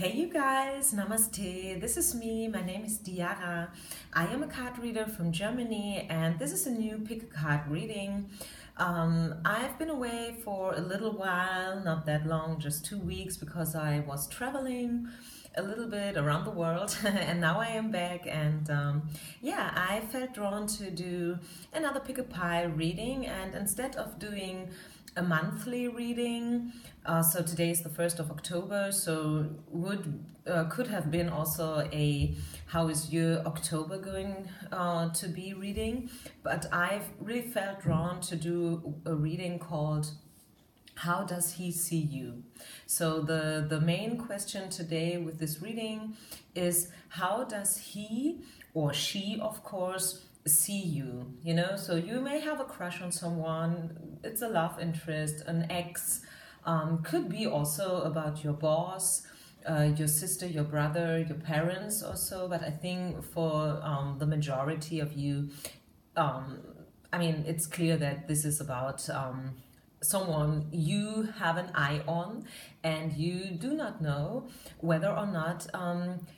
Hey you guys, Namaste. This is me. My name is Diara. I am a card reader from Germany and this is a new pick a card reading. I've been away for a little while, not that long, just 2 weeks because I was traveling a little bit around the world and now I am back and yeah, I felt drawn to do another pick a pile reading, and instead of doing a monthly reading, so today is the 1st of October, so could have been also a how is your October going to be reading, but I've really felt drawn to do a reading called how does he see you? So the main question today with this reading is how does he or she, of course, see you? You know, so you may have a crush on someone, it's a love interest, an ex, could be also about your boss, your sister, your brother, your parents also, but I think for the majority of you, I mean, it's clear that this is about someone you have an eye on and you do not know whether or not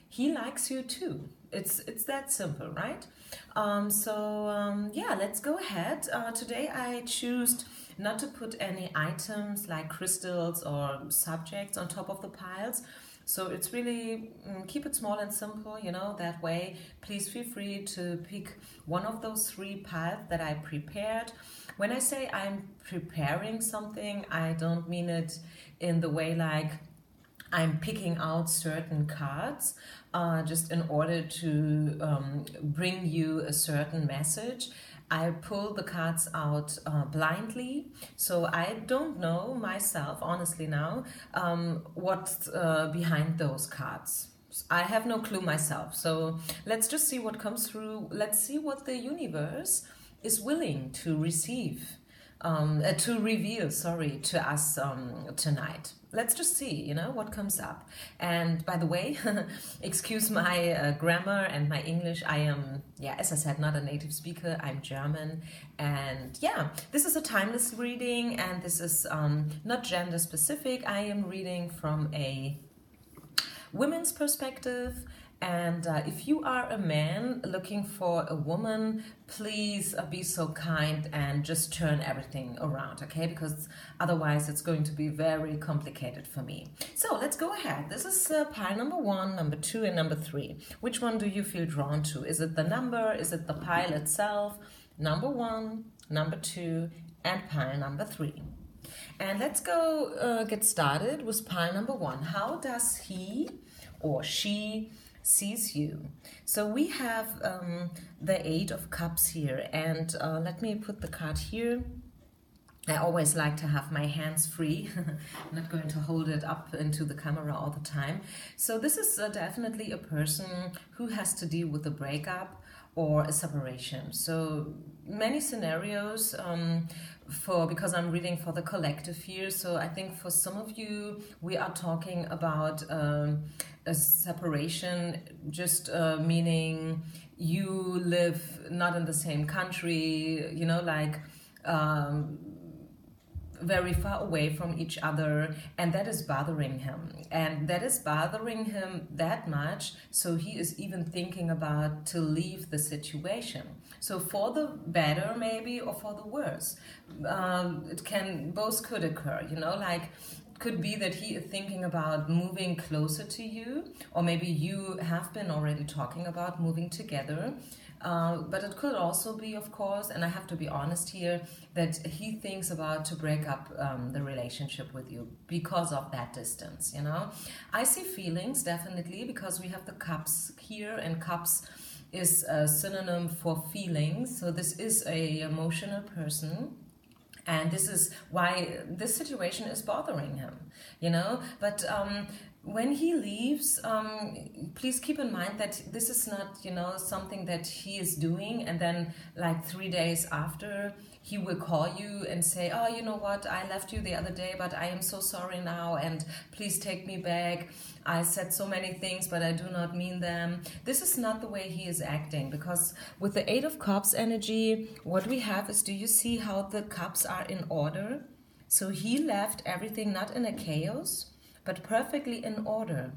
he likes you too. It's that simple, right? Yeah, let's go ahead. Today I choose not to put any items like crystals or subjects on top of the piles. So it's really, keep it small and simple, you know, that way. Please feel free to pick one of those three piles that I prepared. When I say I'm preparing something, I don't mean it in the way like I'm picking out certain cards just in order to bring you a certain message. I pull the cards out blindly, so I don't know myself, honestly now, what's behind those cards. I have no clue myself, so let's just see what comes through. Let's see what the universe is willing to receive, to reveal, sorry, to us tonight. Let's just see, you know, what comes up. And by the way, excuse my grammar and my English. I am, yeah, as I said, not a native speaker. I'm German. And yeah, this is a timeless reading and this is not gender specific. I am reading from a women's perspective. And if you are a man looking for a woman, please be so kind and just turn everything around, okay? Because otherwise it's going to be very complicated for me. So let's go ahead. This is pile number 1, number 2, and number 3. Which one do you feel drawn to? Is it the number? Is it the pile itself? Number 1, number 2, and pile number 3. And let's go get started with pile number 1. How does he or she sees you? So we have the 8 of Cups here, and let me put the card here. I always like to have my hands free. I'm not going to hold it up into the camera all the time. So this is definitely a person who has to deal with a breakup or a separation. So many scenarios because I'm reading for the collective here. So I think for some of you, we are talking about a separation, just meaning you live not in the same country, you know, like very far away from each other, and that is bothering him, and that is bothering him that much, so he is even thinking about to leave the situation. So for the better maybe, or for the worse, both could occur, you know, like could be that he is thinking about moving closer to you, or maybe you have been already talking about moving together. But it could also be, of course, and I have to be honest here, that he thinks about to break up the relationship with you because of that distance, you know. I see feelings, definitely, because we have the cups here, and cups is a synonym for feelings. So this is a emotional person. And this is why this situation is bothering him, you know. But when he leaves, please keep in mind that this is not, you know, something that he is doing and then like 3 days after he will call you and say, oh, you know what, I left you the other day, but I am so sorry now and please take me back. I said so many things, but I do not mean them. This is not the way he is acting, because with the 8 of Cups energy, what we have is, do you see how the cups are in order? So he left everything not in a chaos, but perfectly in order.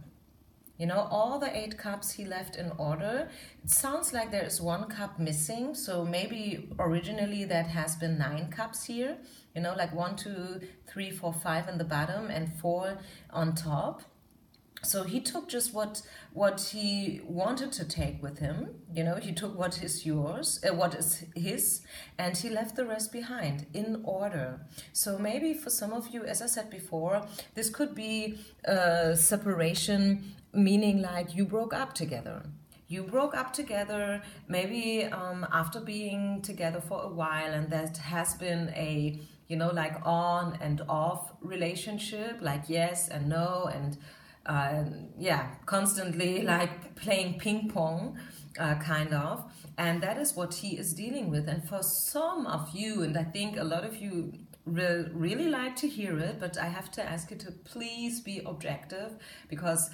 You know, all the 8 cups he left in order. It sounds like there is 1 cup missing. So maybe originally that has been 9 cups here. You know, like 1, 2, 3, 4, 5 in the bottom and 4 on top. So he took just what he wanted to take with him. You know, he took what is yours, what is his, and he left the rest behind in order. So maybe for some of you, as I said before, this could be a separation, meaning like you broke up together. You broke up together, maybe after being together for a while, and that has been a, you know, like on and off relationship, like yes and no, and constantly like playing ping pong, kind of. And that is what he is dealing with. And for some of you, and I think a lot of you will really like to hear it, but I have to ask you to please be objective, because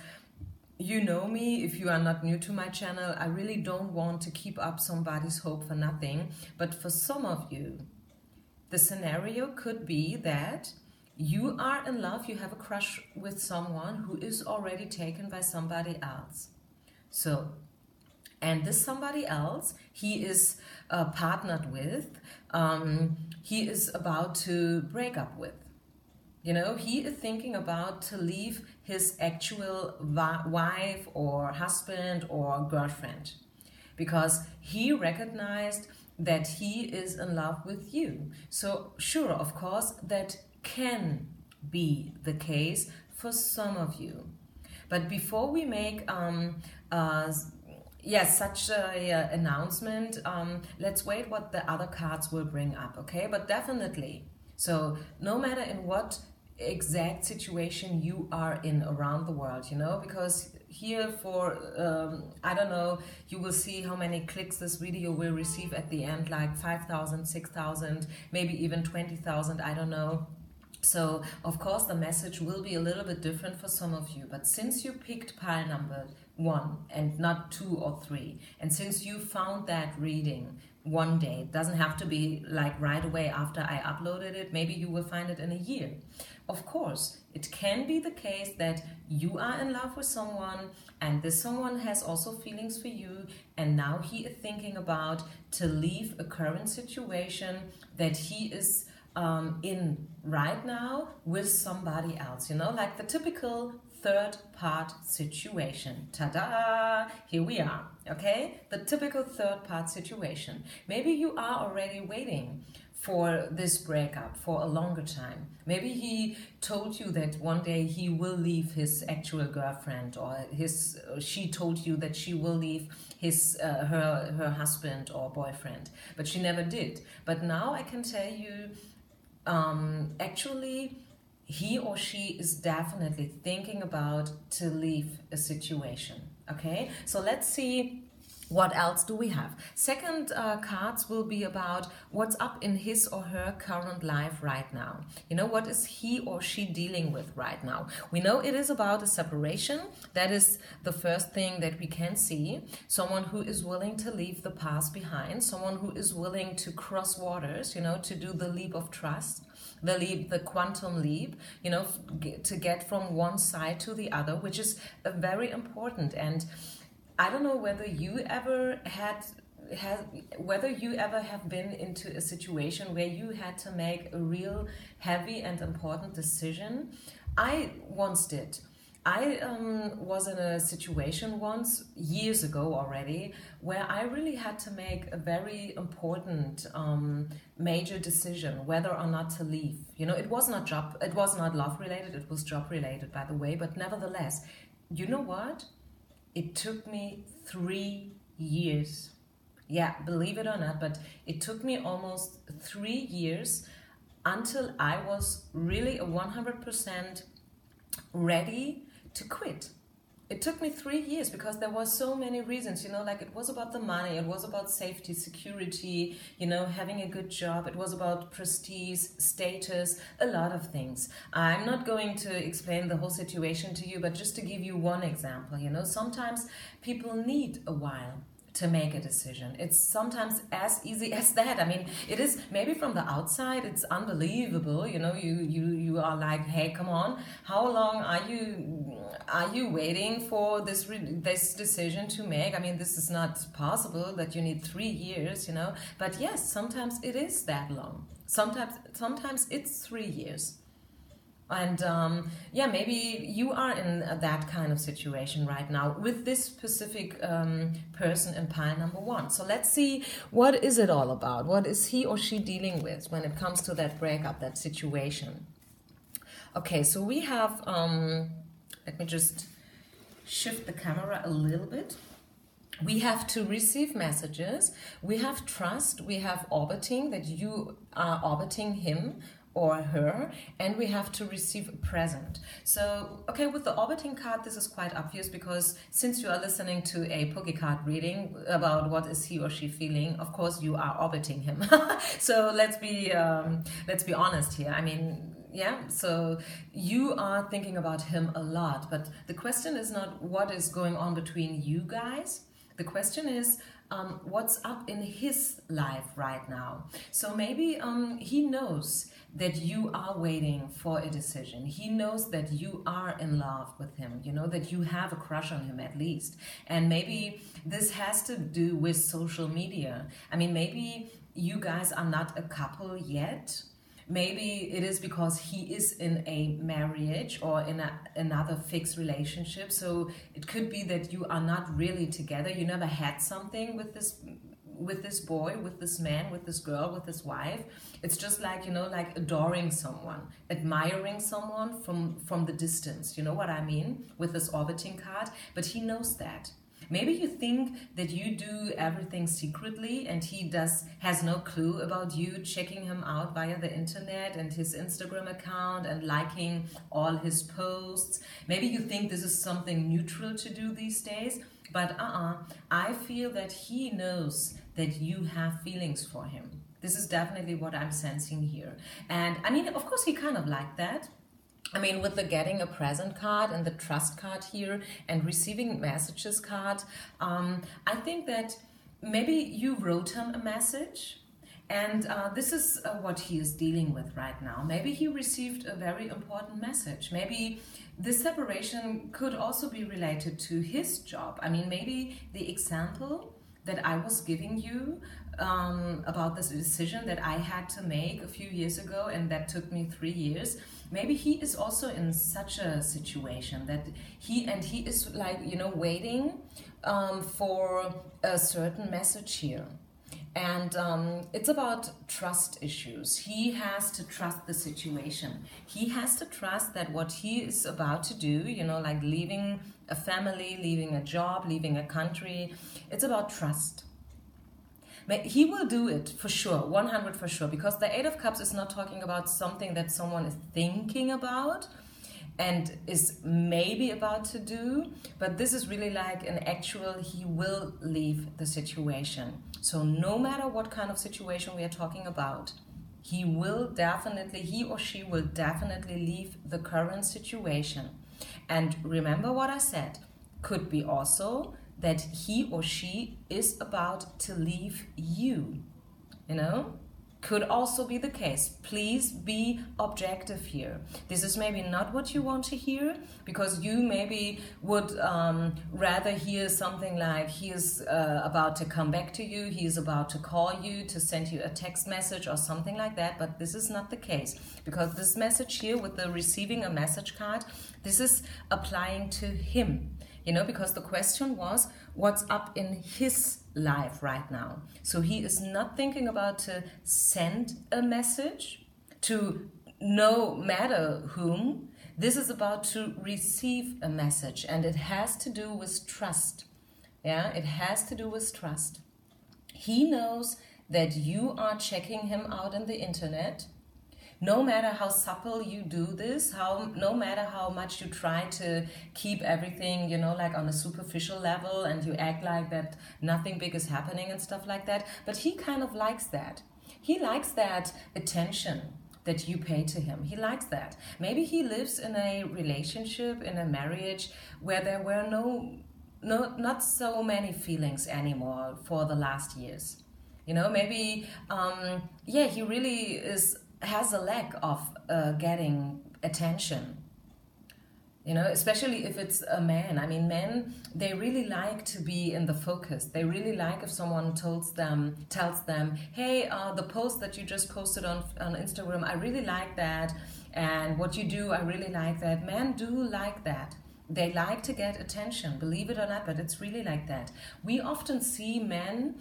you know me, if you are not new to my channel, I really don't want to keep up somebody's hope for nothing. But for some of you, the scenario could be that you are in love, you have a crush with someone who is already taken by somebody else. So, and this somebody else, he is partnered with, he is about to break up with. You know, he is thinking about to leave his actual wife or husband or girlfriend, because he recognized that he is in love with you. So sure, of course, that can be the case for some of you. But before we make such a announcement, let's wait what the other cards will bring up, okay? But definitely, so no matter in what exact situation you are in around the world, you know, because here for I don't know, you will see how many clicks this video will receive at the end, like 5,000, 6,000, maybe even 20,000, I don't know. So of course the message will be a little bit different for some of you, but since you picked pile number 1 and not 2 or 3, and since you found that reading one day, it doesn't have to be like right away after I uploaded it, maybe you will find it in a year. Of course, it can be the case that you are in love with someone and this someone has also feelings for you, and now he is thinking about to leave a current situation that he is in right now with somebody else, you know, like the typical third part situation. Ta-da! Here we are, okay? The typical third part situation. Maybe you are already waiting for this breakup for a longer time. Maybe he told you that one day he will leave his actual girlfriend, or she told you that she will leave his her husband or boyfriend, but she never did. But now I can tell you, actually he or she is definitely thinking about to leave a situation. Okay, so let's see what else do we have. Second cards will be about what's up in his or her current life right now. You know, what is he or she dealing with right now? We know it is about a separation. That is the first thing that we can see. Someone who is willing to leave the past behind. Someone who is willing to cross waters, you know, to do the leap of trust. The quantum leap, you know, to get from one side to the other, which is very important. And I don't know whether you ever whether you ever have been into a situation where you had to make a real heavy and important decision. I once did. I was in a situation once, years ago already, where I really had to make a very important major decision whether or not to leave. You know, it was not love related, it was job related, by the way, but nevertheless, you know what? It took me 3 years. Yeah, believe it or not, but it took me almost 3 years until I was really 100% ready to quit. It took me 3 years because there were so many reasons, you know, like it was about the money, it was about safety, security, you know, having a good job, it was about prestige, status, a lot of things. I'm not going to explain the whole situation to you, but just to give you one example, you know, sometimes people need a while to make a decision. It's sometimes as easy as that. I mean, it is maybe from the outside, it's unbelievable. You know, you are like, hey, come on, how long are you waiting for this decision to make? I mean, this is not possible that you need 3 years, you know. But yes, sometimes it is that long. Sometimes it's 3 years. And yeah, maybe you are in that kind of situation right now with this specific person in pile number 1. So let's see, what is it all about? What is he or she dealing with when it comes to that breakup, that situation? Okay, so we have, let me just shift the camera a little bit. We have to receive messages, we have trust, we have orbiting, that you are orbiting him or her, and we have to receive a present. So, okay, with the orbiting card, this is quite obvious, because since you are listening to a Poké card reading about what is he or she feeling, of course you are orbiting him. So let's be honest here. I mean, yeah, so you are thinking about him a lot, but the question is not what is going on between you guys. The question is, what's up in his life right now? So maybe he knows that you are waiting for a decision. He knows that you are in love with him, you know, that you have a crush on him at least. And maybe this has to do with social media. I mean, maybe you guys are not a couple yet. Maybe it is because he is in a marriage or in another fixed relationship. So it could be that you are not really together. You never had something with this boy, with this man, with this girl, with this wife. It's just like, you know, like adoring someone, admiring someone from the distance. You know what I mean? With this orbiting card. But he knows that. Maybe you think that you do everything secretly and he has no clue about you, checking him out via the internet and his Instagram account and liking all his posts. Maybe you think this is something neutral to do these days, but I feel that he knows that you have feelings for him. This is definitely what I'm sensing here. And I mean, of course, he kind of liked that. I mean, with the getting a present card and the trust card here and receiving messages card, I think that maybe you wrote him a message, and this is what he is dealing with right now. Maybe he received a very important message. Maybe this separation could also be related to his job. I mean, maybe the example that I was giving you about this decision that I had to make a few years ago, and that took me 3 years. Maybe he is also in such a situation that he is like, you know, waiting for a certain message here. And it's about trust issues. He has to trust the situation. He has to trust that what he is about to do, you know, like leaving a family, leaving a job, leaving a country, it's about trust. He will do it for sure, 100 for sure, because the Eight of Cups is not talking about something that someone is thinking about and is maybe about to do, but this is really like an actual, he will leave the situation. So no matter what kind of situation we are talking about, he or she will definitely leave the current situation. And remember what I said, could be also that he or she is about to leave you, you know? Could also be the case. Please be objective here. This is maybe not what you want to hear, because you maybe would rather hear something like he is about to come back to you, he is about to call you, to send you a text message or something like that, but this is not the case, because this message here with the receiving a message card, this is applying to him. You know, because the question was, what's up in his life right now? So he is not thinking about to send a message to no matter whom. This is about to receive a message, and it has to do with trust. Yeah, it has to do with trust. He knows that you are checking him out on the internet. No matter how subtle you do this, no matter how much you try to keep everything, you know, like on a superficial level, and you act like that nothing big is happening and stuff like that, but he kind of likes that. He likes that attention that you pay to him. He likes that. Maybe he lives in a relationship, in a marriage, where there were no not so many feelings anymore for the last years. You know, maybe yeah, he really has a lack of getting attention. You know, especially if it's a man. I mean, men, they really like to be in the focus. They really like if someone tells them, hey, the post that you just posted on Instagram, I really like that. And what you do, I really like that. Men do like that. They like to get attention, believe it or not, but it's really like that. We often see men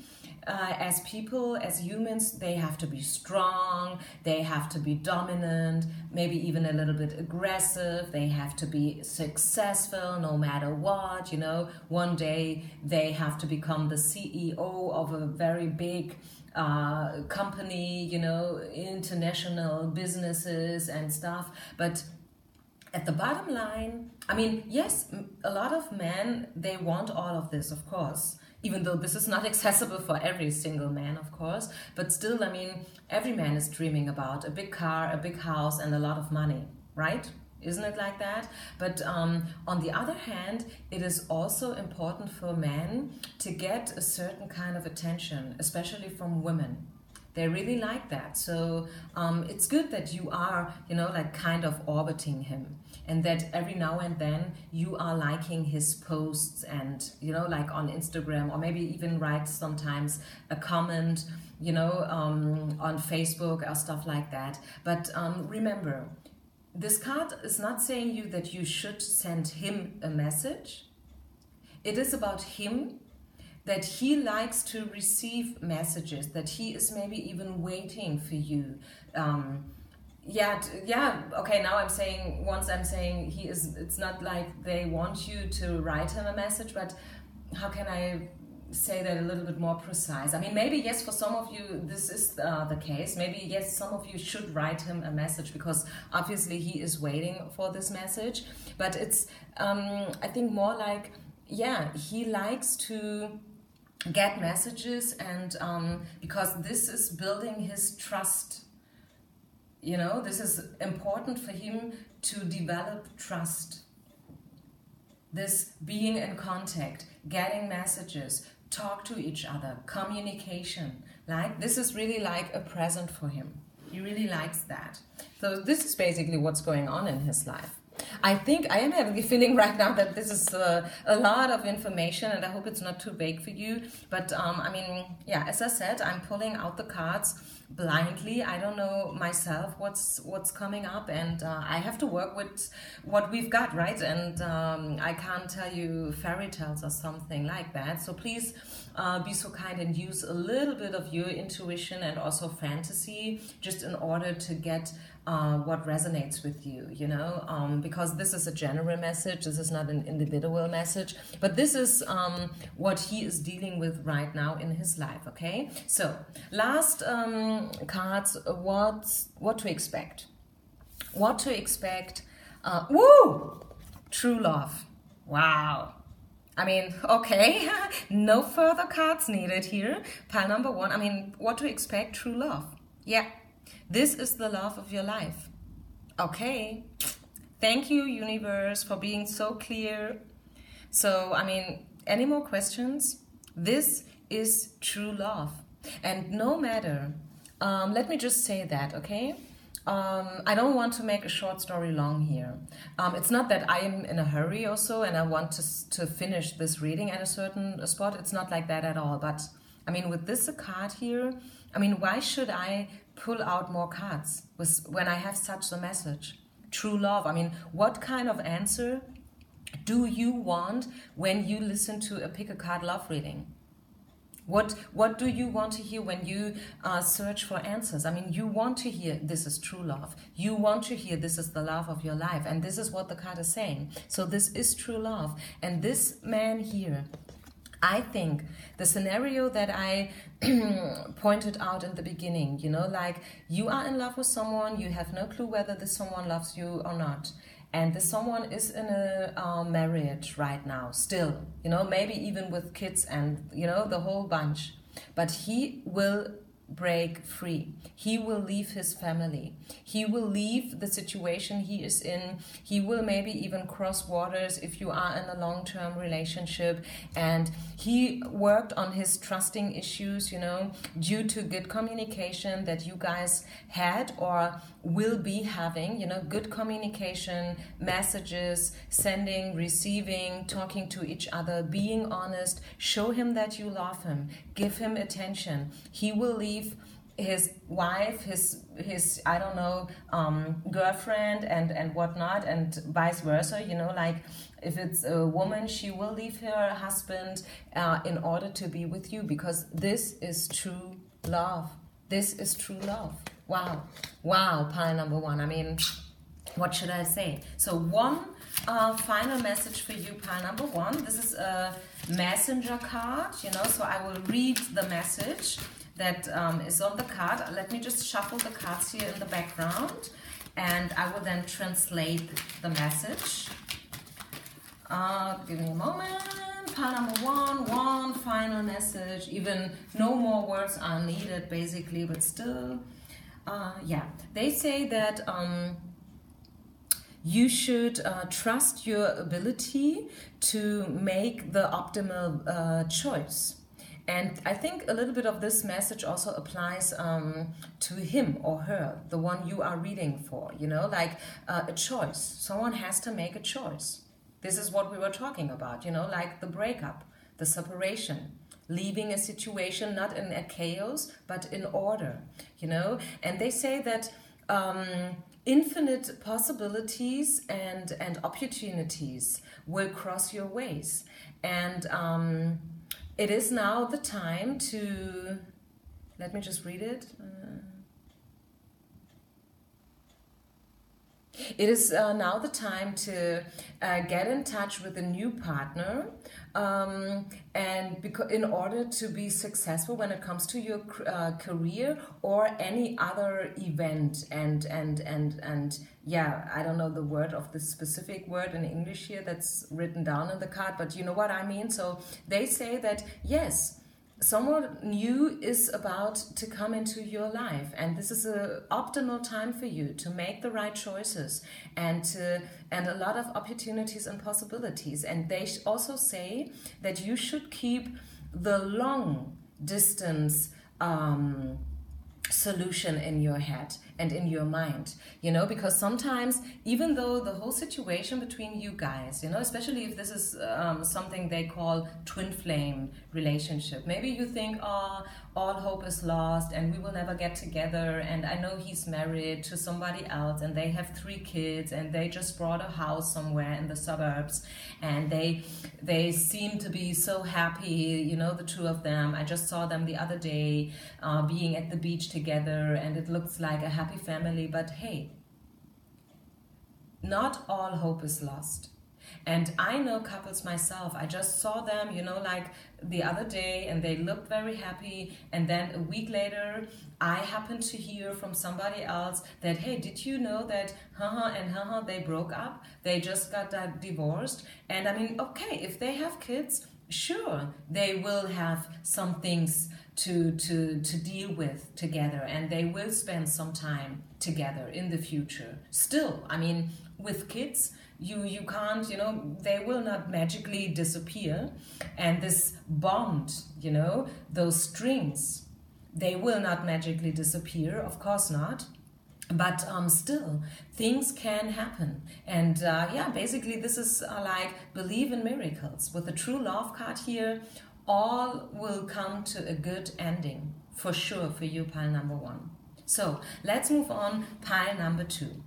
as people, as humans, they have to be strong, they have to be dominant, maybe even a little bit aggressive, they have to be successful no matter what, you know. One day they have to become the CEO of a very big company, you know, international businesses and stuff. But at the bottom line, I mean, yes, a lot of men, they want all of this, of course, even though this is not accessible for every single man, of course. But still, I mean, every man is dreaming about a big car, a big house, and a lot of money, right? Isn't it like that? But on the other hand, it is also important for men to get a certain kind of attention, especially from women. They really like that. So it's good that you are, you know, like kind of orbiting him, and that every now and then you are liking his posts and, you know, like on Instagram, or maybe even write sometimes a comment, you know, on Facebook or stuff like that. But remember, this card is not saying you that you should send him a message. It is about him, that he likes to receive messages, that he is maybe even waiting for you. Okay, now once I'm saying he is, it's not like they want you to write him a message, but how can I say that a little bit more precise? I mean, maybe yes, for some of you this is the case. Maybe yes, some of you should write him a message, because obviously he is waiting for this message. But it's, I think more like, yeah, he likes to get messages, and because this is building his trust. You know, this is important for him to develop trust. This being in contact, getting messages, talk to each other, communication. Like, this is really like a present for him. He really likes that. So this is basically what's going on in his life. I think I am having the feeling right now that this is a lot of information, and I hope it's not too vague for you. But I mean, yeah, as I said, I'm pulling out the cards blindly. I don't know myself what's coming up, and I have to work with what we've got, right? And I can't tell you fairy tales or something like that. So please be so kind and use a little bit of your intuition and also fantasy, just in order to get what resonates with you, you know, because this is a general message, this is not an individual message, but this is what he is dealing with right now in his life, okay? So, last cards, what to expect? What to expect? Woo! True love. Wow. I mean, okay, no further cards needed here. Pile number one, I mean, what to expect? True love. Yeah. This is the love of your life. Okay. Thank you, universe, for being so clear. So, I mean, any more questions? This is true love. And no matter, let me just say that, okay? I don't want to make a short story long here. It's not that I am in a hurry or so and I want to finish this reading at a certain spot. It's not like that at all. But, I mean, with this card here, I mean, why should I pull out more cards when I have such a message? True love. I mean, what kind of answer do you want when you listen to a pick a card love reading? What do you want to hear when you search for answers? I mean, you want to hear this is true love. You want to hear this is the love of your life. And this is what the card is saying. So this is true love. And this man here, I think the scenario that I pointed out in the beginning, you know, like you are in love with someone, you have no clue whether this someone loves you or not. And this someone is in a marriage right now, still, you know, maybe even with kids and, you know, the whole bunch. But he will break free. He will leave his family. He will leave the situation he is in. He will maybe even cross waters if you are in a long-term relationship. And he worked on his trusting issues, you know, due to good communication that you guys had or will be having, you know, good communication, messages, sending, receiving, talking to each other, being honest. Show him that you love him. Give him attention. He will leave his wife, his I don't know, girlfriend and whatnot, and vice versa, you know, like if it's a woman, she will leave her husband in order to be with you, because this is true love. This is true love. Wow. Wow, pile number one. I mean, what should I say? So one final message for you, pile number one. This is a messenger card, you know, so I will read the message that is on the card. Let me just shuffle the cards here in the background, and I will then translate the message. Give me a moment. Pile number one final message. Even no more words are needed, basically, but still, yeah. They say that you should trust your ability to make the optimal choice. And I think a little bit of this message also applies to him or her, the one you are reading for, you know, like a choice. Someone has to make a choice. This is what we were talking about, you know, like the breakup, the separation, leaving a situation not in a chaos, but in order, you know. And they say that infinite possibilities and opportunities will cross your ways. And it is now the time to, let me just read it. It is now the time to get in touch with a new partner, and in order to be successful when it comes to your career or any other event, and yeah, I don't know the word of the specific word in English here that's written down in the card, but you know what I mean. So they say that yes, someone new is about to come into your life, and this is an optimal time for you to make the right choices and a lot of opportunities and possibilities. And they also say that you should keep the long distance solution in your head and in your mind, you know, because sometimes, even though the whole situation between you guys, you know, especially if this is something they call twin flame relationship, maybe you think, oh, all hope is lost and we will never get together, and I know he's married to somebody else and they have 3 kids and they just bought a house somewhere in the suburbs, and they seem to be so happy, you know, the two of them. I just saw them the other day being at the beach together, and it looks like a happy family. But hey, not all hope is lost. And I know couples myself. I just saw them, you know, like the other day, and they looked very happy. And then a week later, I happened to hear from somebody else that, hey, did you know that they broke up? They just got divorced. And I mean, okay, if they have kids, sure, they will have some things to deal with together, and they will spend some time together in the future. Still, I mean, with kids, you can't, you know, they will not magically disappear, and this bond, you know, those strings, they will not magically disappear, of course not. But still, things can happen. And yeah, basically this is like believe in miracles. With the true love card here, all will come to a good ending, for sure, for you, pile number 1. So let's move on, pile number 2.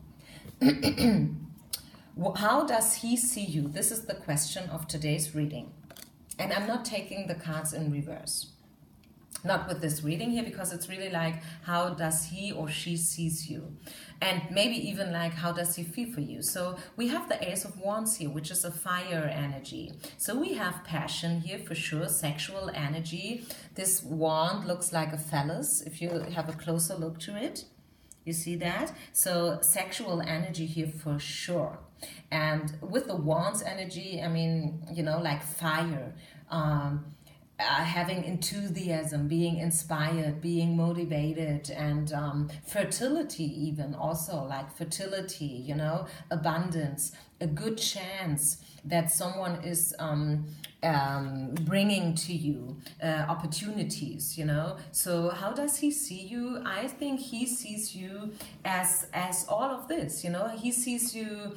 How does he see you? This is the question of today's reading. And I'm not taking the cards in reverse. Not with this reading here, because it's really like, how does he or she sees you? And maybe even like, how does he feel for you? So we have the Ace of Wands here, which is a fire energy. So we have passion here for sure, sexual energy. This wand looks like a phallus if you have a closer look to it. You see that? So sexual energy here for sure. And with the Wands energy, I mean, you know, like fire. having enthusiasm, being inspired, being motivated, and fertility, even also like fertility, you know, abundance, a good chance that someone is bringing to you opportunities, you know. So how does he see you? I think he sees you as all of this, you know. He sees you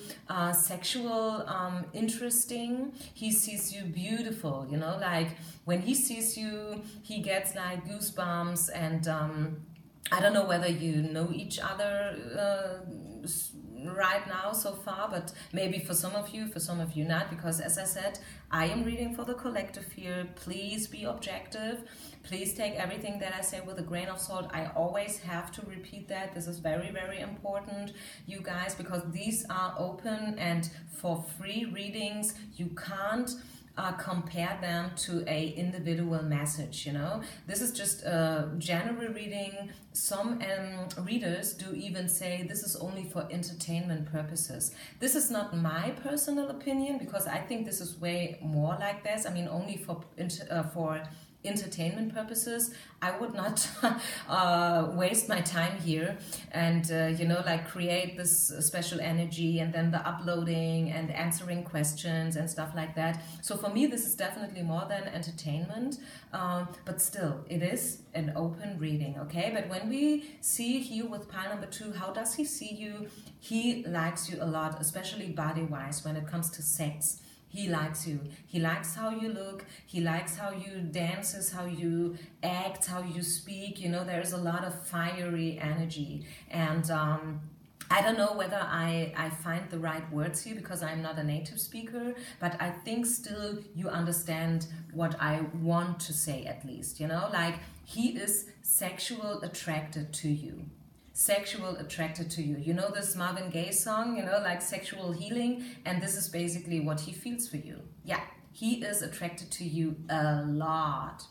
sexual, interesting. He sees you beautiful, you know, like when he sees you, he gets like goosebumps. And I don't know whether you know each other right now so far, but maybe for some of you not, because as I said, I am reading for the collective here. Please be objective. Please take everything that I say with a grain of salt. I always have to repeat that. This is very, very important, you guys, because these are open and for free readings. You can't compare them to a individual message, you know. This is just a general reading. Some readers do even say this is only for entertainment purposes. This is not my personal opinion, because I think this is way more like this. I mean, only for entertainment purposes. I would not waste my time here and you know, like create this special energy and then the uploading and answering questions and stuff like that. So for me, this is definitely more than entertainment, but still it is an open reading, okay? But when we see here with pile number 2, how does he see you? He likes you a lot, especially body-wise when it comes to sex. He likes you. He likes how you look. He likes how you dances, how you act, how you speak. You know, there is a lot of fiery energy. And I don't know whether I find the right words here, because I'm not a native speaker, but I think still you understand what I want to say, at least, you know, like he is sexual attracted to you. Sexual attracted to you. You know this Marvin Gaye song, you know, like sexual healing, and this is basically what he feels for you. Yeah, he is attracted to you a lot.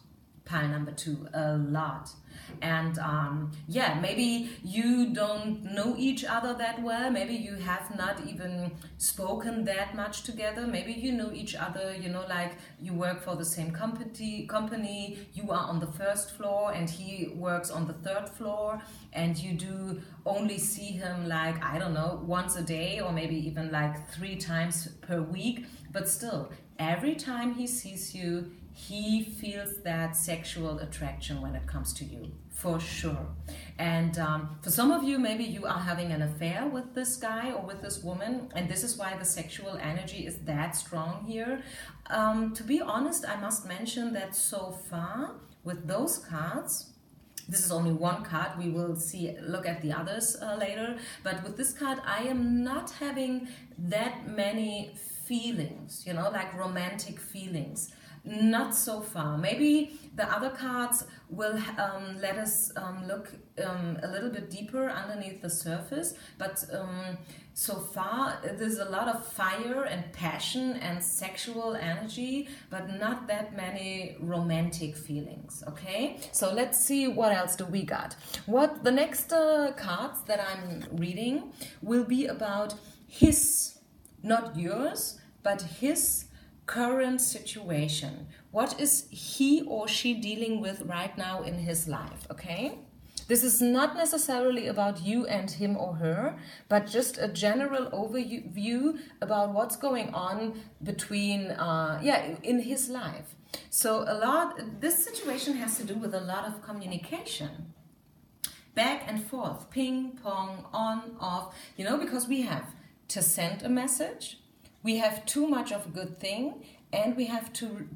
Pile number 2, a lot. And yeah, maybe you don't know each other that well. Maybe you have not even spoken that much together. Maybe you know each other, you know, like you work for the same company. You are on the 1st floor and he works on the 3rd floor, and you do only see him like, I don't know, once a day, or maybe even like 3 times per week. But still, every time he sees you, he feels that sexual attraction when it comes to you, for sure. And for some of you, maybe you are having an affair with this guy or with this woman, and this is why the sexual energy is that strong here. To be honest, I must mention that so far with those cards, this is only one card, we will look at the others later, but with this card I am not having that many feelings, you know, like romantic feelings. Not so far. Maybe the other cards will let us look a little bit deeper underneath the surface, but so far there's a lot of fire and passion and sexual energy, but not that many romantic feelings, okay? So let's see what else do we got. What the next cards that I'm reading will be about his, not yours, but his current situation. What is he or she dealing with right now in his life, okay? This is not necessarily about you and him or her, but just a general overview about what's going on between, in his life. So this situation has to do with a lot of communication. Back and forth, ping, pong, on, off, you know, because we have to send a message, we have too much of a good thing, and we have to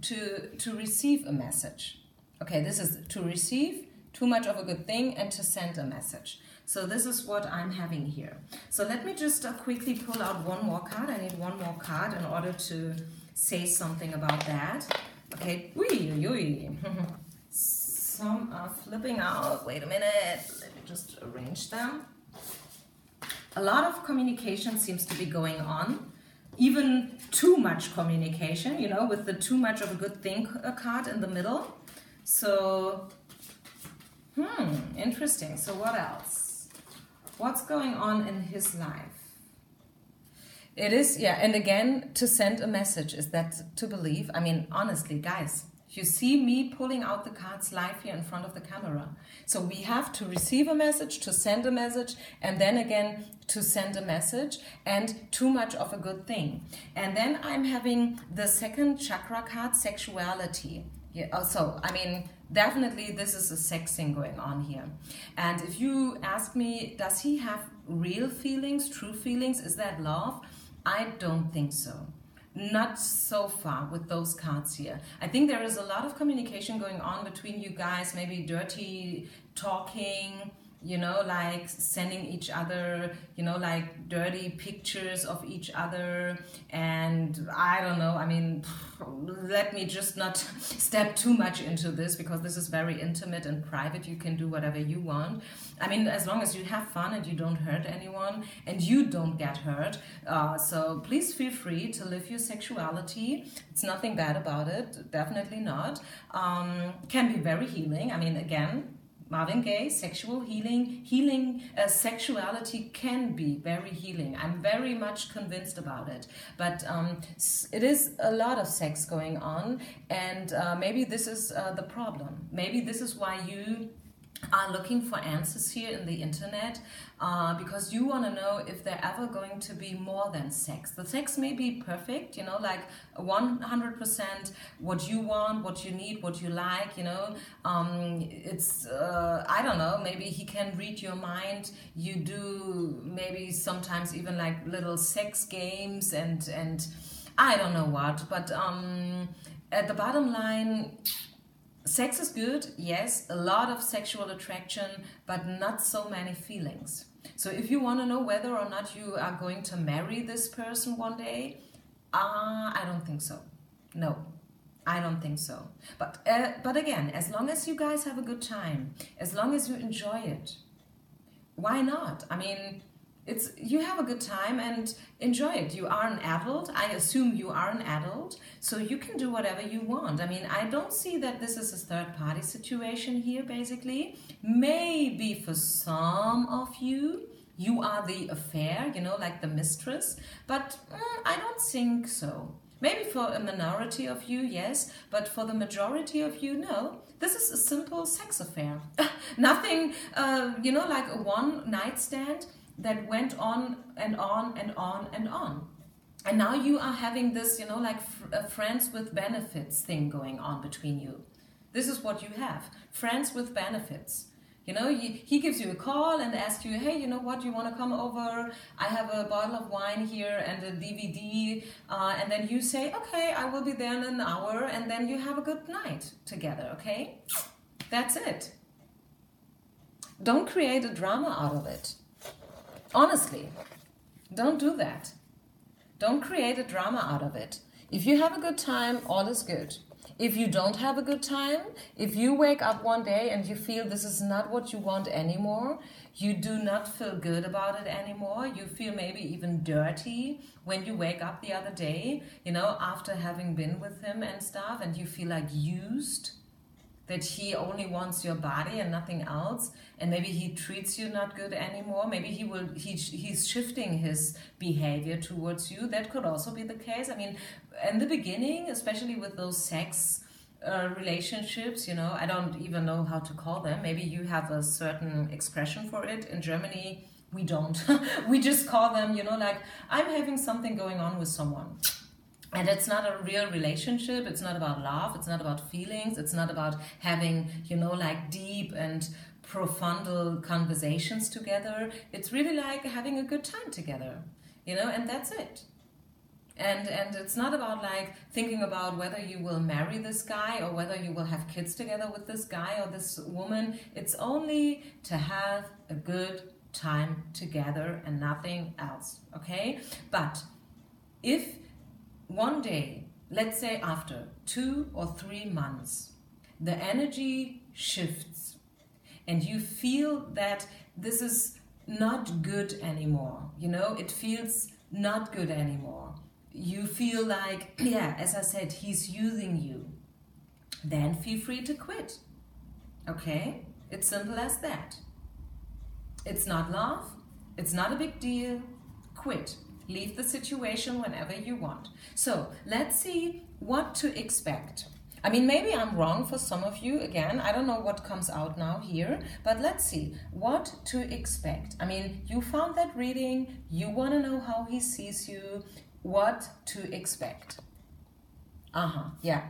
receive a message. Okay, this is to receive, too much of a good thing, and to send a message. So this is what I'm having here. So let me just quickly pull out one more card. I need one more card in order to say something about that. Okay, some are flipping out. Wait a minute, let me just arrange them. A lot of communication seems to be going on. Even too much communication, you know, with the too much of a good thing card in the middle. So, interesting. So what else? What's going on in his life? It is, yeah, and again, to send a message. Is that to believe? I mean, honestly, guys, You see me pulling out the cards live here in front of the camera. So we have to receive a message, to send a message, and then again to send a message, and too much of a good thing. And then I'm having the second chakra card, sexuality. Yeah, so, I mean, definitely this is a sex thing going on here. And if you ask me, does he have real feelings, true feelings? Is that love? I don't think so. Not so far with those cards here. I think there is a lot of communication going on between you guys, maybe dirty talking, you know, like sending each other, you know, like dirty pictures of each other. And I don't know, I mean, let me just not step too much into this, because this is very intimate and private. You can do whatever you want. I mean, as long as you have fun and you don't hurt anyone and you don't get hurt. So please feel free to live your sexuality. It's nothing bad about it, definitely not. Can be very healing. I mean, again, Marvin Gaye, sexual healing, sexuality can be very healing. I'm very much convinced about it. But it is a lot of sex going on, and maybe this is the problem. Maybe this is why you are looking for answers here in the internet, because you want to know if they're ever going to be more than sex. The sex may be perfect, you know, like 100% what you want, what you need, what you like, you know. It's, I don't know, maybe he can read your mind. You do maybe sometimes even like little sex games and I don't know what, but at the bottom line, sex is good, yes, a lot of sexual attraction, but not so many feelings. So if you want to know whether or not you are going to marry this person one day, I don't think so. No, I don't think so. But again, as long as you guys have a good time, as long as you enjoy it, why not? I mean, you have a good time and enjoy it. You are an adult. I assume you are an adult, so you can do whatever you want. I mean, I don't see that this is a third-party situation here, basically. Maybe for some of you, you are the affair, you know, like the mistress, but I don't think so. Maybe for a minority of you, yes, but for the majority of you, no. This is a simple sex affair. Nothing, you know, like a one-night stand that went on and on and on and on. And now you are having this, you know, like friends with benefits thing going on between you. This is what you have, friends with benefits. You know, he gives you a call and asks you, hey, you know what, you want to come over? I have a bottle of wine here and a DVD. And then you say, okay, I will be there in an hour. And then you have a good night together, okay? That's it. Don't create a drama out of it. Honestly, don't do that. Don't create a drama out of it. If you have a good time, all is good. If you don't have a good time, if you wake up one day and you feel this is not what you want anymore, you do not feel good about it anymore, you feel maybe even dirty when you wake up the other day, you know, after having been with him and stuff, and you feel like used, that he only wants your body and nothing else, and maybe he treats you not good anymore, maybe he's shifting his behavior towards you. That could also be the case. I mean, in the beginning, especially with those sex relationships, you know, I don't even know how to call them. Maybe you have a certain expression for it. In Germany, we don't. We just call them, you know, like, I'm having something going on with someone. And it's not a real relationship. It's not about love. It's not about feelings. It's not about having, you know, like deep and profound conversations together. It's really like having a good time together, you know, and that's it. And it's not about like thinking about whether you will marry this guy or whether you will have kids together with this guy or this woman. It's only to have a good time together and nothing else, okay? But if one day, let's say after 2 or 3 months, the energy shifts and you feel that this is not good anymore, you know, it feels not good anymore. You feel like, yeah, as I said, he's using you. Then feel free to quit, okay? It's simple as that. It's not love. It's not a big deal. Quit. Leave the situation whenever you want. So let's see what to expect. I mean, maybe I'm wrong for some of you. Again, I don't know what comes out now here, but let's see what to expect. I mean, you found that reading, you want to know how he sees you, what to expect. Yeah.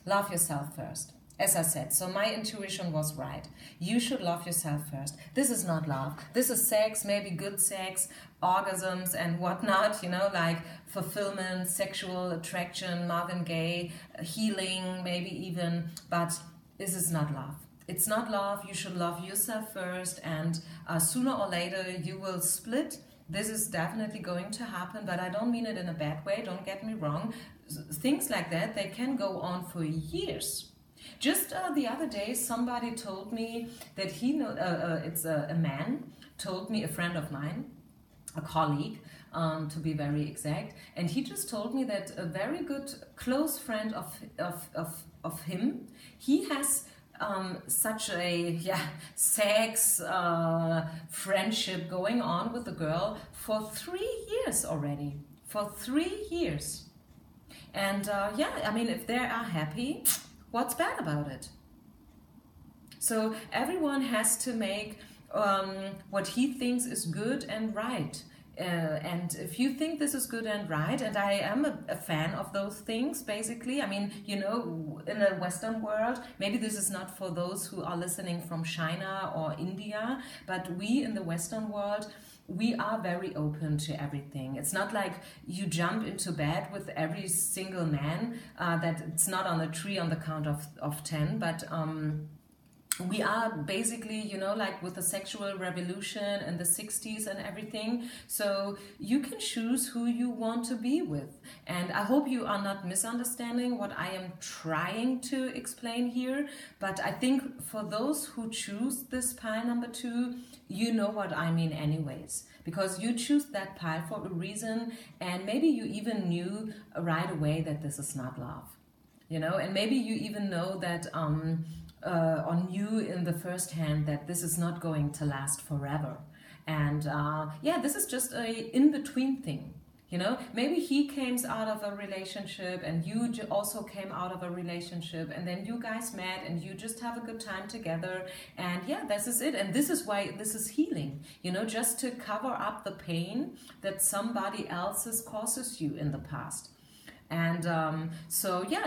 Love yourself first. As I said, so my intuition was right. You should love yourself first. This is not love. This is sex, maybe good sex, orgasms and whatnot, you know, like fulfillment, sexual attraction, Marvin Gaye, healing, maybe even, but this is not love. It's not love. You should love yourself first, and sooner or later you will split. This is definitely going to happen, but I don't mean it in a bad way, don't get me wrong. Things like that, they can go on for years. Just the other day, somebody told me that it's a man, told me, a friend of mine, a colleague, to be very exact, and he just told me that a very good close friend of him, he has such a sex friendship going on with a girl for 3 years already. For 3 years. And I mean, if they are happy, what's bad about it? So everyone has to make what he thinks is good and right. And if you think this is good and right, and I am a fan of those things, basically, I mean, you know, in the Western world, maybe this is not for those who are listening from China or India, but we in the Western world, we are very open to everything. It's not like you jump into bed with every single man, that it's not on a tree on the count of 10, but we are basically, you know, like with the sexual revolution in the 60s and everything. So you can choose who you want to be with. And I hope you are not misunderstanding what I am trying to explain here. But I think for those who choose this pile number 2, you know what I mean anyways. Because you choose that pile for a reason, and maybe you even knew right away that this is not love. You know, and maybe you even know that on you in the first hand that this is not going to last forever. And this is just a in-between thing. You know, maybe he came out of a relationship and you also came out of a relationship, and then you guys met and you just have a good time together, and this is it. And this is why this is healing, you know, just to cover up the pain that somebody else's causes you in the past. And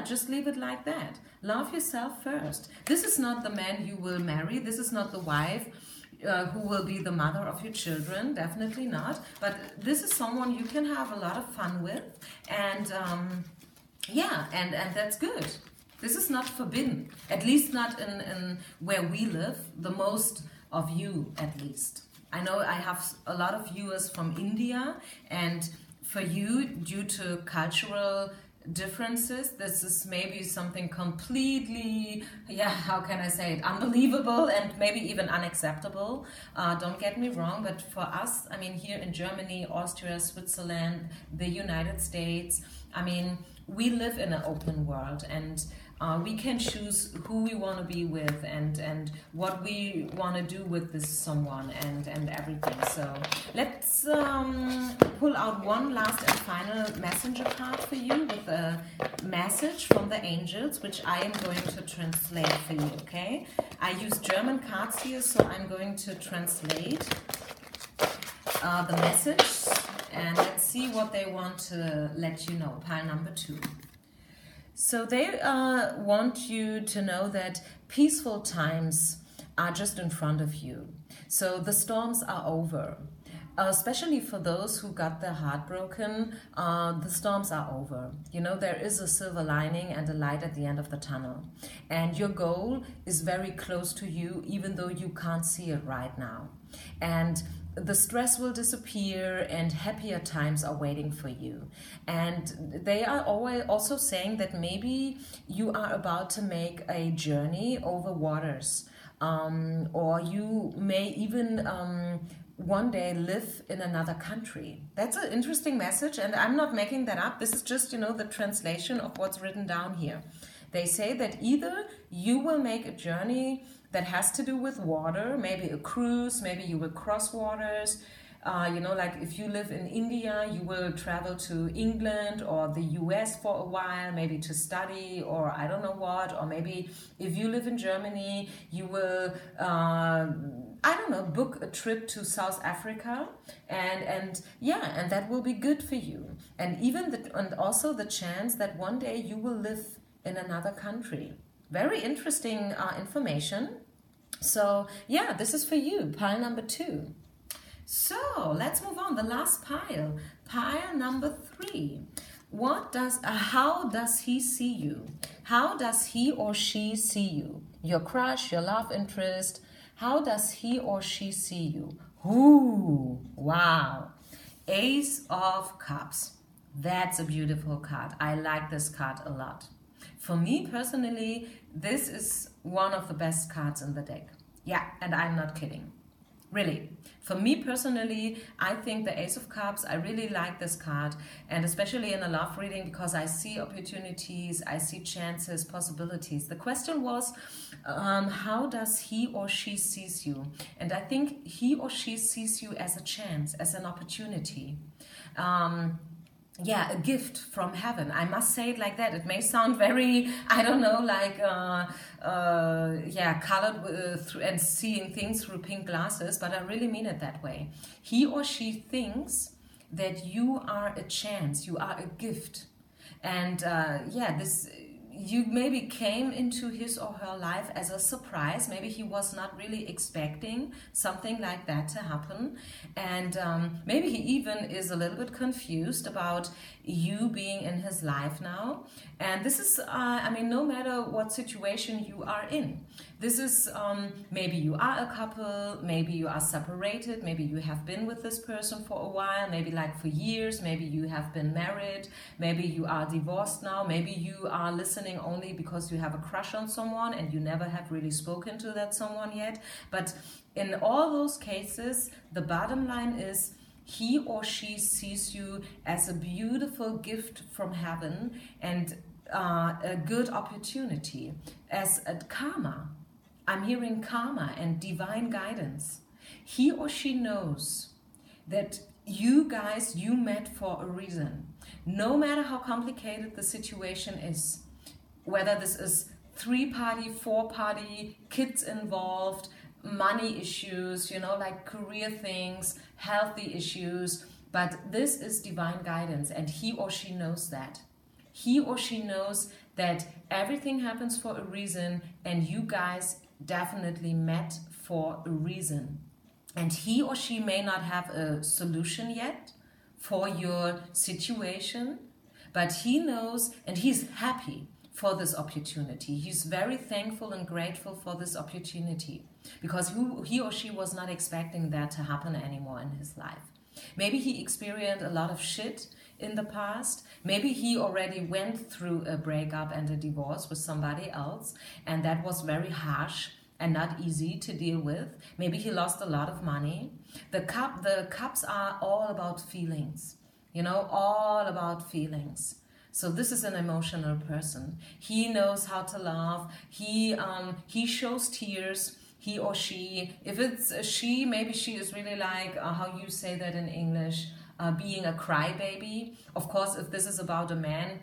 just leave it like that. Love yourself first. This is not the man you will marry. This is not the wife who will be the mother of your children. Definitely not. But this is someone you can have a lot of fun with. And and that's good. This is not forbidden. At least not in where we live. The most of you, at least. I know I have a lot of viewers from India, and for you, due to cultural differences, this is maybe something completely, how can I say it, unbelievable and maybe even unacceptable. Don't get me wrong, but for us, I mean, here in Germany, Austria, Switzerland, the United States, I mean, we live in an open world, and we can choose who we want to be with and what we want to do with this someone and everything. So let's pull out one last and final messenger card for you with a message from the angels, which I am going to translate for you, okay? I use German cards here, so I'm going to translate the message, and let's see what they want to let you know. Pile number 2. So they want you to know that peaceful times are just in front of you. So the storms are over. Especially for those who got their heart broken, the storms are over. You know, there is a silver lining and a light at the end of the tunnel. And your goal is very close to you, even though you can't see it right now. And the stress will disappear and happier times are waiting for you. And they are always also saying that maybe you are about to make a journey over waters, or you may even one day live in another country. That's an interesting message, and I'm not making that up. This is just, you know, the translation of what's written down here. They say that either you will make a journey that has to do with water, maybe a cruise, maybe you will cross waters, You know, like if you live in India, you will travel to England or the US for a while, maybe to study or I don't know what. Or maybe if you live in Germany, you will, I don't know, book a trip to South Africa, and yeah, and that will be good for you. And and also the chance that one day you will live in another country. Very interesting information. So yeah, this is for you, pile number 2. So let's move on. The last pile, pile number 3. How does he see you? How does he or she see you? Your crush, your love interest. How does he or she see you? Ooh, wow. Ace of Cups. That's a beautiful card. I like this card a lot. For me personally, this is one of the best cards in the deck. Yeah, and I'm not kidding. Really. For me personally, I think the Ace of Cups, I really like this card, and especially in a love reading, because I see opportunities, I see chances, possibilities. The question was, how does he or she sees you? And I think he or she sees you as a chance, as an opportunity. Yeah, a gift from heaven. I must say it like that. It may sound very, I don't know, like, yeah, colored and seeing things through pink glasses, but I really mean it that way. He or she thinks that you are a chance, you are a gift. And yeah, you maybe came into his or her life as a surprise. Maybe he was not really expecting something like that to happen. And maybe he even is a little bit confused about you being in his life now. And this is, I mean, no matter what situation you are in. This is, maybe you are a couple, maybe you are separated, maybe you have been with this person for a while, maybe like for years, maybe you have been married, maybe you are divorced now, maybe you are listening only because you have a crush on someone and you never have really spoken to that someone yet. But in all those cases, the bottom line is he or she sees you as a beautiful gift from heaven and a good opportunity, as a karma. I'm hearing karma and divine guidance. He or she knows that you guys, you met for a reason. No matter how complicated the situation is, whether this is 3-party, 4-party, kids involved, money issues, you know, like career things, healthy issues, but this is divine guidance, and he or she knows that. He or she knows that everything happens for a reason, and you guys definitely met for a reason. And he or she may not have a solution yet for your situation, but he knows and he's happy for this opportunity. He's very thankful and grateful for this opportunity because he or she was not expecting that to happen anymore in his life. Maybe he experienced a lot of shit in the past. Maybe he already went through a breakup and a divorce with somebody else, and that was very harsh and not easy to deal with. Maybe he lost a lot of money. The cups are all about feelings, you know, all about feelings. So this is an emotional person. He knows how to love. He shows tears. He or she, if it's a she, maybe she is really like, how you say that in English, being a crybaby. Of course, if this is about a man,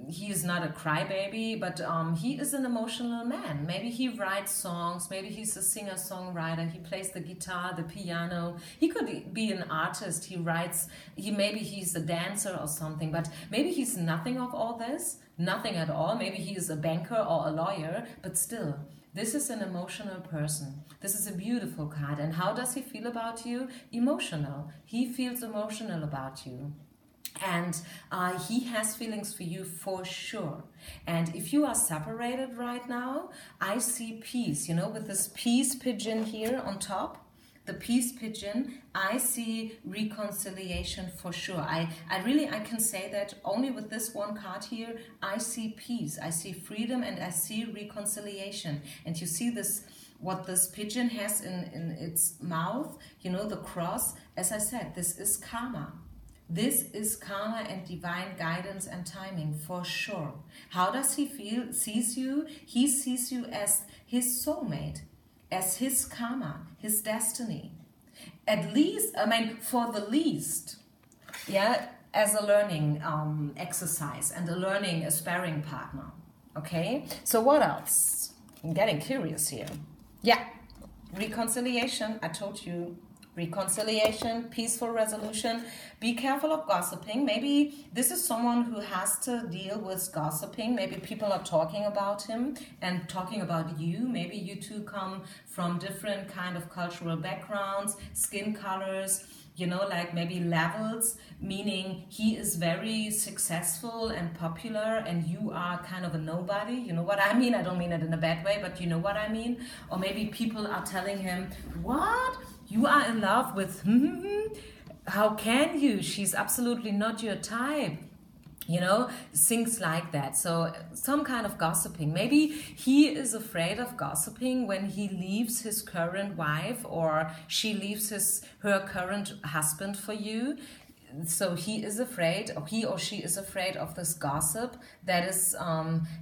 he is not a crybaby, but he is an emotional man. Maybe he writes songs, maybe he's a singer-songwriter, he plays the guitar, the piano. He could be an artist, he writes, maybe he's a dancer or something, but maybe he's nothing of all this, nothing at all. Maybe he is a banker or a lawyer, but still, this is an emotional person. This is a beautiful card. And how does he feel about you? Emotional. He feels emotional about you. And he has feelings for you for sure. And if you are separated right now, I see peace, you know, with this peace pigeon here on top, the peace pigeon, I see reconciliation for sure. I can say that only with this one card here, I see peace, I see freedom, and I see reconciliation. And you see this, what this pigeon has in its mouth, you know, the cross. As I said, this is karma. This is karma and divine guidance and timing for sure. How does he sees you? He sees you as his soulmate, as his karma, his destiny. At least, I mean, for the least, yeah, as a learning exercise and a sparring partner. Okay, so what else? I'm getting curious here. Yeah, reconciliation, I told you. Reconciliation, peaceful resolution. Be careful of gossiping. Maybe this is someone who has to deal with gossiping. Maybe people are talking about him and talking about you. Maybe you two come from different kind of cultural backgrounds, skin colors, you know, like maybe levels, meaning he is very successful and popular and you are kind of a nobody. You know what I mean? I don't mean it in a bad way, but you know what I mean? Or maybe people are telling him, what? You are in love with, how can you? She's absolutely not your type. You know, things like that. So some kind of gossiping. Maybe he is afraid of gossiping when he leaves his current wife or she leaves her current husband for you. So he is afraid, or he or she is afraid of this gossip that is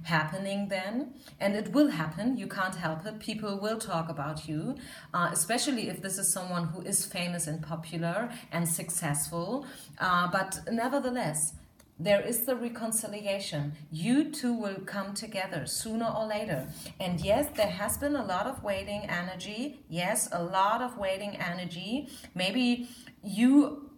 happening then. And it will happen. You can't help it. People will talk about you, especially if this is someone who is famous and popular and successful. But nevertheless, there is the reconciliation. You two will come together sooner or later. And yes, there has been a lot of waiting energy. Yes, a lot of waiting energy. Maybe you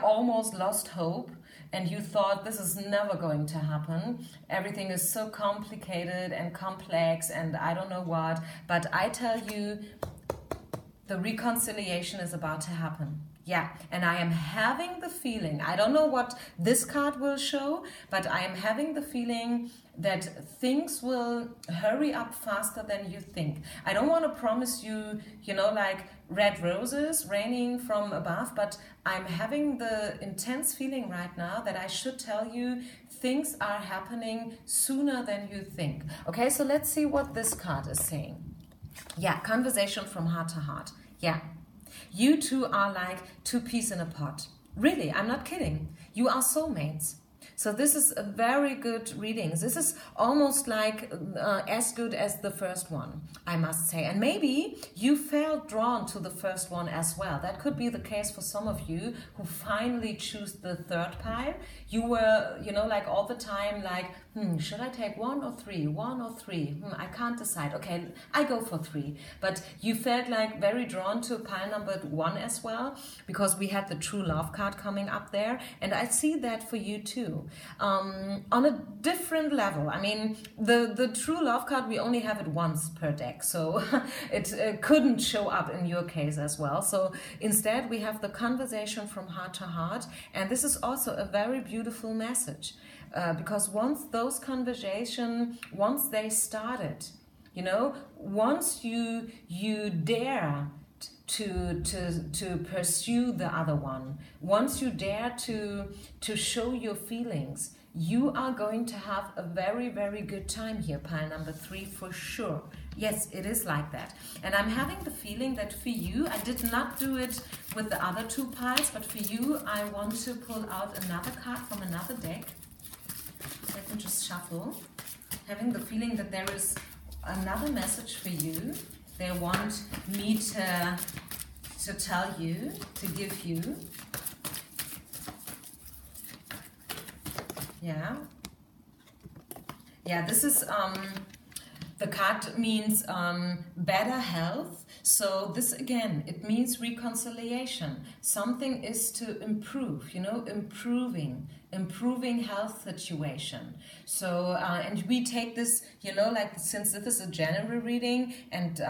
almost lost hope and you thought this is never going to happen. Everything is so complicated and complex and I don't know what. But I tell you, the reconciliation is about to happen. Yeah, and I am having the feeling, I don't know what this card will show, but I am having the feeling that things will hurry up faster than you think. I don't want to promise you, you know, like red roses raining from above, but I'm having the intense feeling right now that I should tell you things are happening sooner than you think. Okay, so let's see what this card is saying. Yeah, conversation from heart to heart. Yeah. You two are like two peas in a pot. Really, I'm not kidding. You are soulmates. So this is a very good reading. This is almost like as good as the first one, I must say. And maybe you felt drawn to the first one as well. That could be the case for some of you who finally choose the third pile. You were, you know, like all the time like, should I take one or three? One or three? I can't decide. Okay, I go for three. But you felt like very drawn to pile number one as well, because we had the true love card coming up there. And I see that for you too. On a different level. I mean, the true love card, we only have it once per deck. So it couldn't show up in your case as well. So instead, we have the conversation from heart to heart. And this is also a very beautiful message. Because once those conversations, once they started, you know, once you dare to pursue the other one, once you dare to show your feelings, you are going to have a very, very good time here, pile number 3 for sure. Yes, it is like that. And I'm having the feeling that for you, I did not do it with the other two piles, but for you, I want to pull out another card from another deck. Let me just shuffle. Having the feeling that there is another message for you. They want me to tell you, to give you. Yeah. Yeah, this is, the card means better health. So this again, it means reconciliation. Something is to improve, you know, improving health situation. So, and we take this, you know, like since this is a general reading and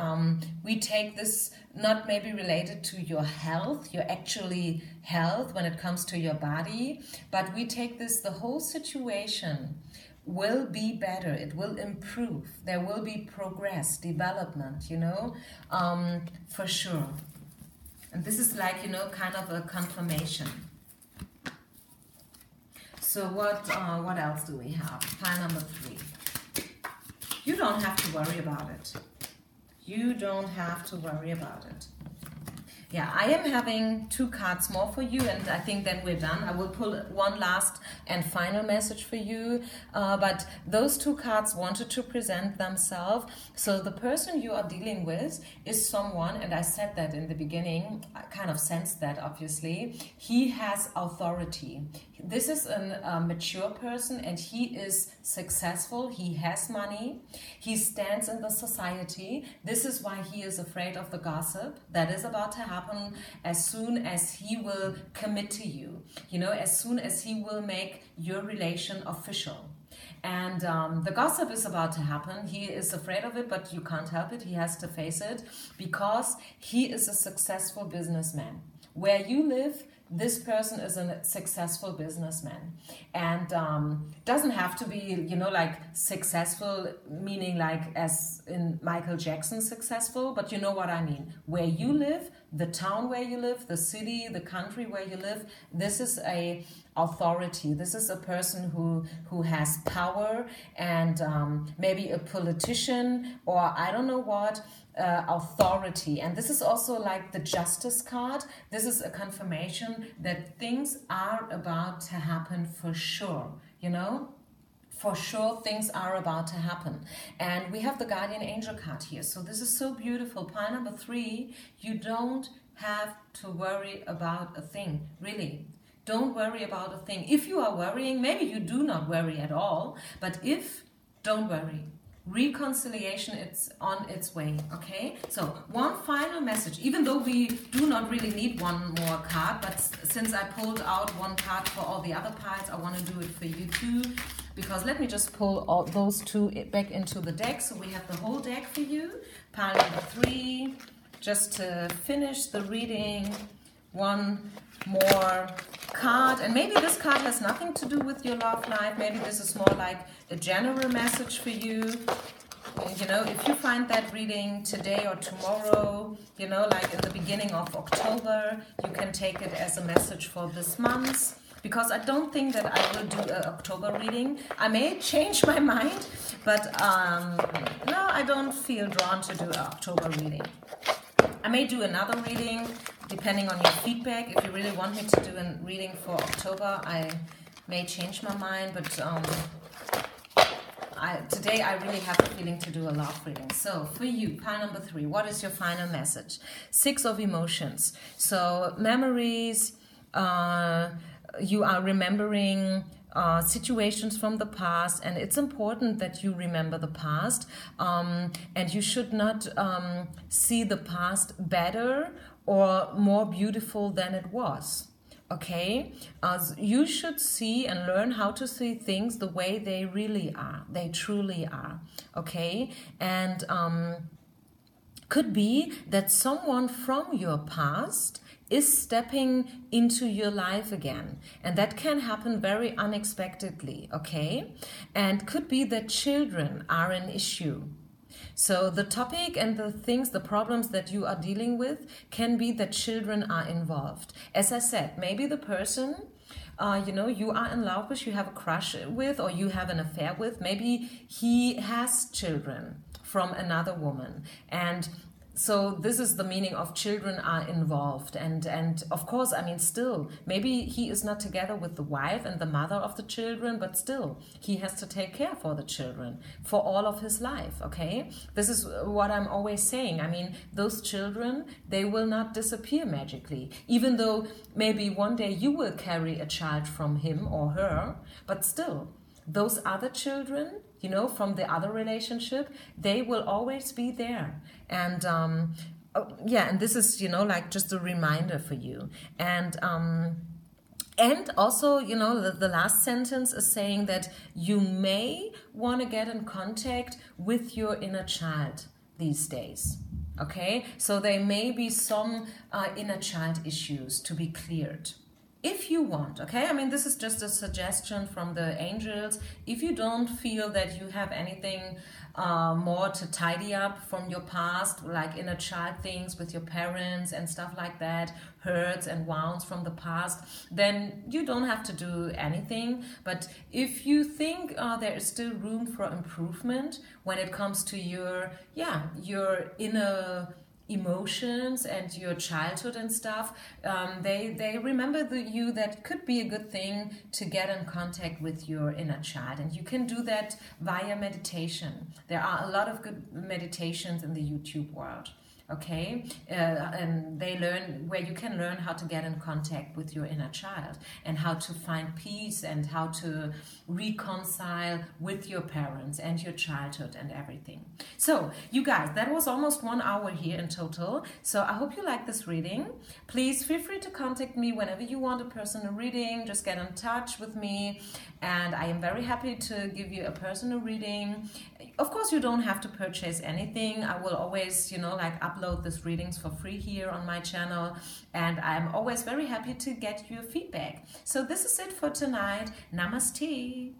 we take this not maybe related to your health, your actually health when it comes to your body, but we take this, the whole situation will be better, it will improve, there will be progress, development, you know, for sure. And this is like, you know, kind of a confirmation. So what else do we have? Pile number 3. You don't have to worry about it. You don't have to worry about it. Yeah, I am having 2 cards more for you, and I think then we're done. I will pull one last and final message for you, but those 2 cards wanted to present themselves. So the person you are dealing with is someone, and I said that in the beginning, I kind of sensed that obviously, he has authority. This is a mature person, and he is successful, he has money, he stands in the society. This is why he is afraid of the gossip that is about to happen as soon as he will commit to you, as soon as he will make your relation official. And the gossip is about to happen. He is afraid of it, but you can't help it. He has to face it because he is a successful businessman. Where you live, this person is a successful businessman, and doesn't have to be, like successful, meaning like as in Michael Jackson successful, but you know what I mean. Where you live, the town where you live, the city, the country where you live, this is a authority. This is a person who has power, and maybe a politician, or I don't know what, authority. And this is also like the Justice card. This is a confirmation that things are about to happen for sure, for sure things are about to happen. And we have the Guardian Angel card here. So this is so beautiful. Pile number 3, you don't have to worry about a thing, really. Don't worry about a thing. If you are worrying, maybe you do not worry at all, but don't worry. Reconciliation, it's on its way, okay? So one final message, even though we do not really need one more card, but since I pulled out 1 card for all the other piles, I want to do it for you too, because let me just pull all those 2 back into the deck. So we have the whole deck for you. Pile number 3, just to finish the reading, 1 more card, and maybe this card has nothing to do with your love life. Maybe this is more like a general message for you. If you find that reading today or tomorrow, like in the beginning of October, you can take it as a message for this month, because I don't think that I will do an October reading. I may change my mind, but no, I don't feel drawn to do an October reading. I may do another reading depending on your feedback. If you really want me to do a reading for October, I may change my mind, but today I really have a feeling to do a love reading. So for you, pile number 3, what is your final message? 6 of emotions. So memories, you are remembering situations from the past, and it's important that you remember the past, and you should not see the past better or more beautiful than it was. Okay, you should see and learn how to see things the way they really are, they truly are. Okay, and could be that someone from your past is stepping into your life again, and that can happen very unexpectedly. Okay, and could be that children are an issue. So the topic and the things, the problems that you are dealing with can be that children are involved. As I said, maybe the person you are in love with, you have a crush with, or you have an affair with, maybe he has children from another woman. And so this is the meaning of children are involved. And of course, I mean, still, maybe he is not together with the wife and the mother of the children, but still, he has to take care for the children for all of his life, okay? This is what I'm always saying. I mean, those children, they will not disappear magically, even though maybe one day you will carry a child from him or her, but still, those other children, from the other relationship, they will always be there. And and this is, like just a reminder for you. And also, the last sentence is saying that you may want to get in contact with your inner child these days. Okay, so there may be some inner child issues to be cleared. If you want, okay? I mean, this is just a suggestion from the angels. If you don't feel that you have anything more to tidy up from your past, like inner child things with your parents and stuff like that, hurts and wounds from the past, then you don't have to do anything. But if you think there is still room for improvement when it comes to your inner emotions and your childhood and stuff, they remember you. That could be a good thing to get in contact with your inner child, and you can do that via meditation. There are a lot of good meditations in the YouTube world. Okay, and they learn where you can learn how to get in contact with your inner child and how to find peace and how to reconcile with your parents and your childhood and everything. So you guys, that was almost 1 hour here in total. So I hope you like this reading. Please feel free to contact me whenever you want a personal reading. Just get in touch with me, and I am very happy to give you a personal reading. Of course, you don't have to purchase anything. I will always, like upload these readings for free here on my channel, and I'm always very happy to get your feedback. So this is it for tonight. Namaste.